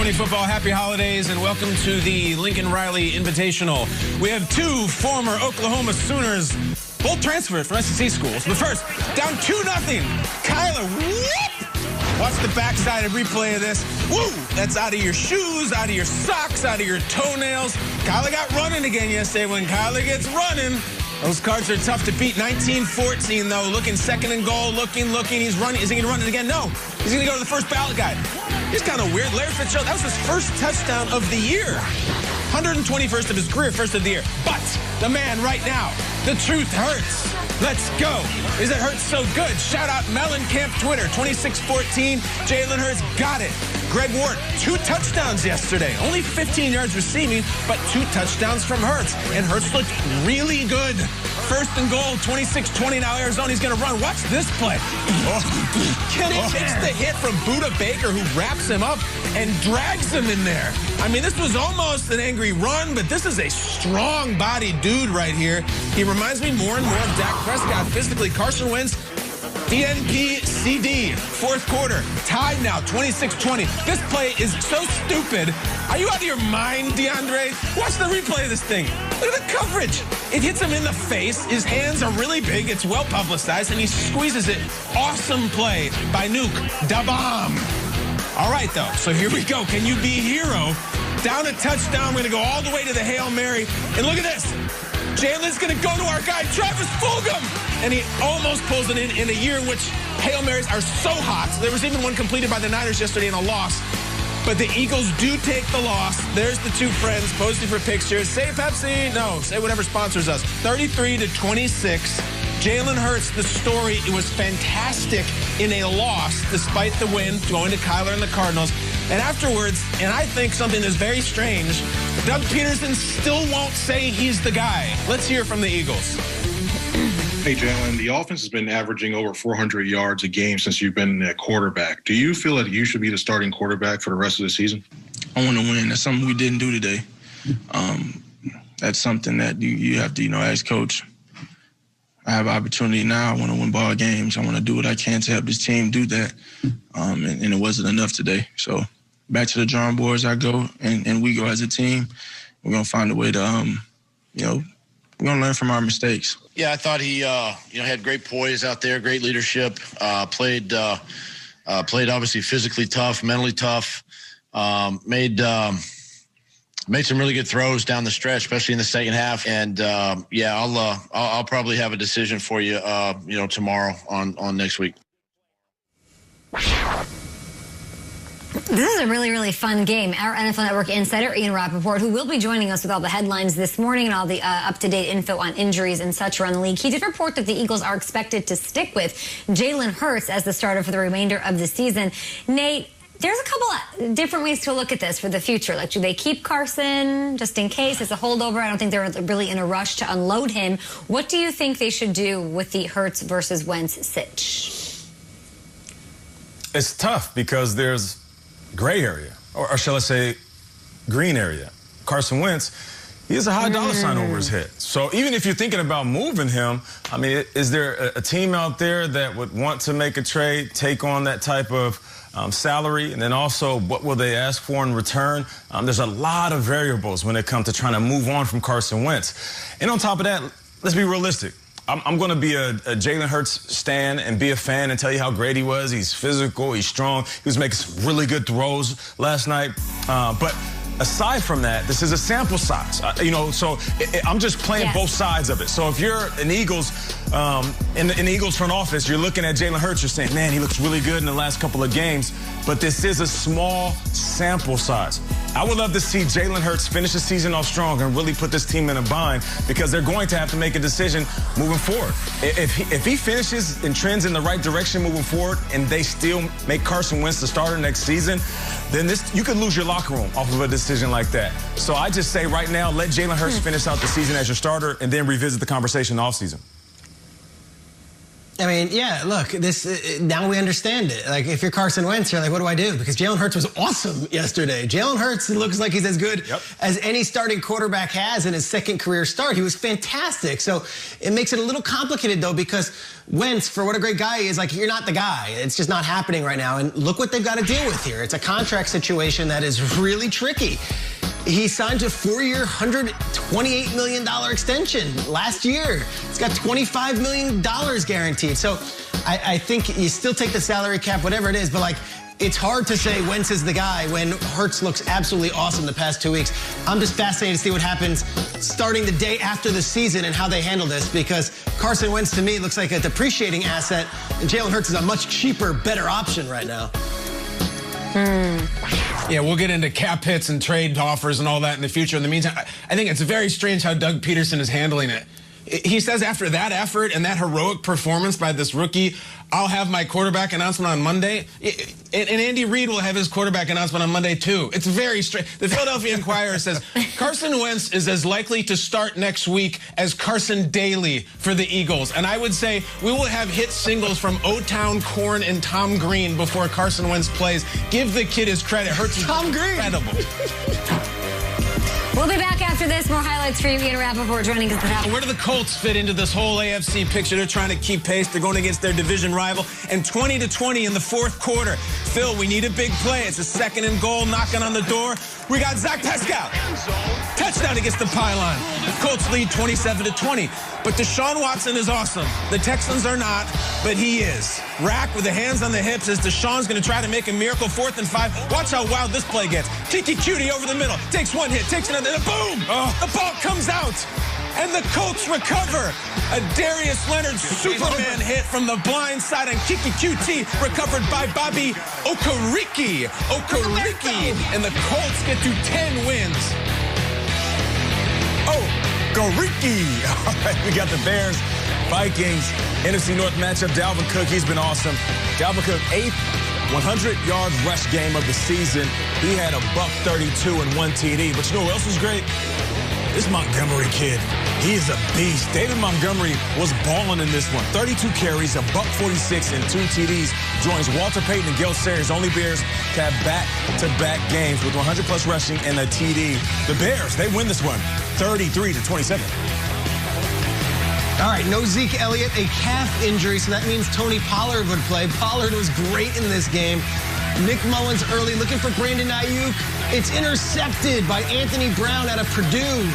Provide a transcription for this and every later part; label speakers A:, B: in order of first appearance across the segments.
A: Football, happy holidays, and welcome to the Lincoln Riley Invitational. We have two former Oklahoma Sooners, both transferred from SEC schools. But first, down 2-0. Kyler, whoop! Watch the backside and replay of this. Woo! That's out of your shoes, out of your socks, out of your toenails. Kyler got running again yesterday. When Kyler gets running, those cards are tough to beat. 19-14, though. Looking second and goal. Looking. He's running. Is he going to run it again? No. He's going to go to the first ballot guy. He's kind of weird. Larry Fitzgerald, that was his first touchdown of the year. 121st of his career, first of the year. But the man right now, the truth hurts. Let's go. Is it hurts so good? Shout out Mellencamp Twitter, 26-14. Jalen Hurts got it. Greg Ward, 2 touchdowns yesterday. Only 15 yards receiving, but 2 touchdowns from Hurts. And Hurts looked really good. First and goal, 26-20. Now Arizona, he's going to run. Watch this play. Kenny takes the hit from Budda Baker, who wraps him up and drags him in there. I mean, this was almost an angry run, but this is a strong-bodied dude right here. He reminds me more and more of Dak Prescott physically. Carson Wentz, DNP-CD, fourth quarter, tied now, 26-20. This play is so stupid. Are you out of your mind, DeAndre? Watch the replay of this thing. Look at the coverage. It hits him in the face. His hands are really big. It's well publicized, and he squeezes it. Awesome play by Nuke. Da bomb. All right, though, so here we go. Can you be a hero? Down a touchdown. We're going to go all the way to the Hail Mary. And look at this. Jalen's going to go to our guy, Travis Fulgham. And he almost pulls it in a year in which Hail Marys are so hot. There was even one completed by the Niners yesterday in a loss. But the Eagles do take the loss. There's the two friends posting for pictures. Say Pepsi. No, say whatever sponsors us. 33-26. Jalen Hurts, the story, it was fantastic in a loss despite the win, going to Kyler and the Cardinals. And afterwards, and I think something is very strange, Doug Peterson still won't say he's the guy. Let's hear from the Eagles.
B: Hey, Jalen, the offense has been averaging over 400 yards a game since you've been at quarterback. Do you feel that you should be the starting quarterback for the rest of the season?
C: I want to win. That's something we didn't do today. That's something that you have to, as coach. I have an opportunity now. I want to win ball games. I want to do what I can to help this team do that. And it wasn't enough today. So back to the drawing boards I go, and we go as a team. We're going to find a way to, we're going to learn from our mistakes.
D: Yeah, I thought he, had great poise out there, great leadership, played obviously physically tough, mentally tough, made some really good throws down the stretch, especially in the second half. And I'll probably have a decision for you, tomorrow on next week.
E: This is a really, really fun game. Our NFL Network insider, Ian Rappaport, who will be joining us with all the headlines this morning and all the up-to-date info on injuries and such around the league. He did report that the Eagles are expected to stick with Jalen Hurts as the starter for the remainder of the season. Nate, there's a couple of different ways to look at this for the future. Like, do they keep Carson just in case it's a holdover? I don't think they're really in a rush to unload him. What do you think they should do with the Hurts versus Wentz sitch?
F: It's tough because there's gray area, or shall I say green area. Carson Wentz, he has a high dollar sign over his head. So even if you're thinking about moving him, I mean, is there a team out there that would want to make a trade, take on that type of salary? And then also, what will they ask for in return? There's a lot of variables when it comes to trying to move on from Carson Wentz. And on top of that, let's be realistic. I'm going to be a Jalen Hurts stan and be a fan and tell you how great he was. He's physical. He's strong. He was making some really good throws last night. But aside from that, this is a sample size. So I'm just playing both sides of it. So if you're an Eagles, in the Eagles front office, you're looking at Jalen Hurts, you're saying, man, he looks really good in the last couple of games. But this is a small sample size. I would love to see Jalen Hurts finish the season off strong and really put this team in a bind, because they're going to have to make a decision moving forward. If he finishes and trends in the right direction moving forward and they still make Carson Wentz the starter next season, then you could lose your locker room off of a decision like that. So I just say right now, let Jalen Hurts finish out the season as your starter and then revisit the conversation in the offseason.
G: I mean, yeah, look, now we understand it. Like, if you're Carson Wentz, you're like, what do I do? Because Jalen Hurts was awesome yesterday. Jalen Hurts looks like he's as good as any starting quarterback has in his second career start. He was fantastic. So it makes it a little complicated, though, because Wentz, for what a great guy he is, like, you're not the guy. It's just not happening right now. And look what they've got to deal with here. It's a contract situation that is really tricky. He signed a 4-year, $128 million extension last year. It's got $25 million guaranteed. So I think you still take the salary cap, whatever it is, but like, it's hard to say Wentz is the guy when Hurts looks absolutely awesome the past 2 weeks. I'm just fascinated to see what happens starting the day after the season and how they handle this, because Carson Wentz to me looks like a depreciating asset, and Jalen Hurts is a much cheaper, better option right now.
A: Yeah, we'll get into cap hits and trade offers and all that in the future. In the meantime, I think it's very strange how Doug Peterson is handling it. He says after that effort and that heroic performance by this rookie, I'll have my quarterback announcement on Monday. And Andy Reid will have his quarterback announcement on Monday, too. It's very strange. The Philadelphia Inquirer says Carson Wentz is as likely to start next week as Carson Daly for the Eagles. And I would say we will have hit singles from O-Town, Korn, and Tom Green before Carson Wentz plays. Give the kid his credit. Hurts
G: Tom Green.
A: Incredible.
E: We'll be back after this. More highlights for you. Ian Rappaport joining us now.
A: Where do the Colts fit into this whole AFC picture? They're trying to keep pace. They're going against their division rival. And 20-20 in the fourth quarter. Phil, we need a big play. It's a 2nd and goal knocking on the door. We got Zach Pascal. Touchdown against the pylon. Colts lead 27-20. But Deshaun Watson is awesome. The Texans are not, but he is. Rack with the hands on the hips as Deshaun's going to try to make a miracle. 4th and 5. Watch how wild this play gets. Kiki Cutie over the middle. Takes one hit, takes another, and boom! The ball comes out. And the Colts recover. A Darius Leonard Superman hit from the blind side, and Kiki QT recovered by Bobby Okereke. And the Colts get to 10 wins.
F: Goriki. All right, we got the Bears, Vikings, NFC North matchup. Dalvin Cook, he's been awesome. Dalvin Cook, 8th 100-yard rush game of the season. He had a $132 and 1 TD. But you know who else was great? This Montgomery kid. He is a beast. David Montgomery was balling in this one. 32 carries, a $146 and 2 TDs. Joins Walter Payton and Gale Sayers, only Bears to have back-to-back games with 100-plus rushing and a TD. The Bears, they win this one, 33-27.
G: All right, no Zeke Elliott, a calf injury, so that means Tony Pollard would play. Pollard was great in this game. Nick Mullins early, looking for Brandon Ayuk. It's intercepted by Anthony Brown out of Purdue.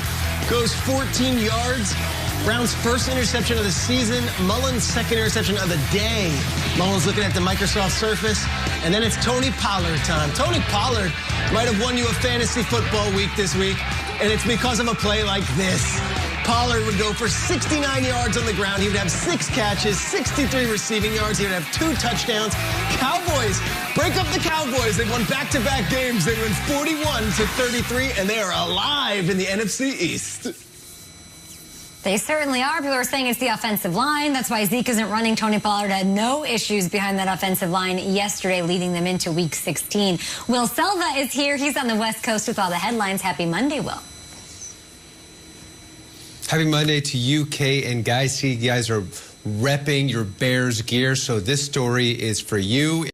G: Goes 14 yards. Brown's first interception of the season. Mullins' second interception of the day. Mullins looking at the Microsoft Surface. And then it's Tony Pollard time. Tony Pollard might have won you a fantasy football week this week, and it's because of a play like this. Pollard would go for 69 yards on the ground. He would have 6 catches, 63 receiving yards. He would have 2 touchdowns. Cowboys break up the Cowboys. They won back-to-back games. They win 41-33, and they are alive in the NFC East.
E: They certainly are. People are saying it's the offensive line. That's why Zeke isn't running. Tony Pollard had no issues behind that offensive line yesterday, leading them into Week 16. Will Selva is here. He's on the West Coast with all the headlines. Happy Monday, Will.
H: Happy Monday to you, Kay and guys. See, you guys are repping your Bears gear, so this story is for you.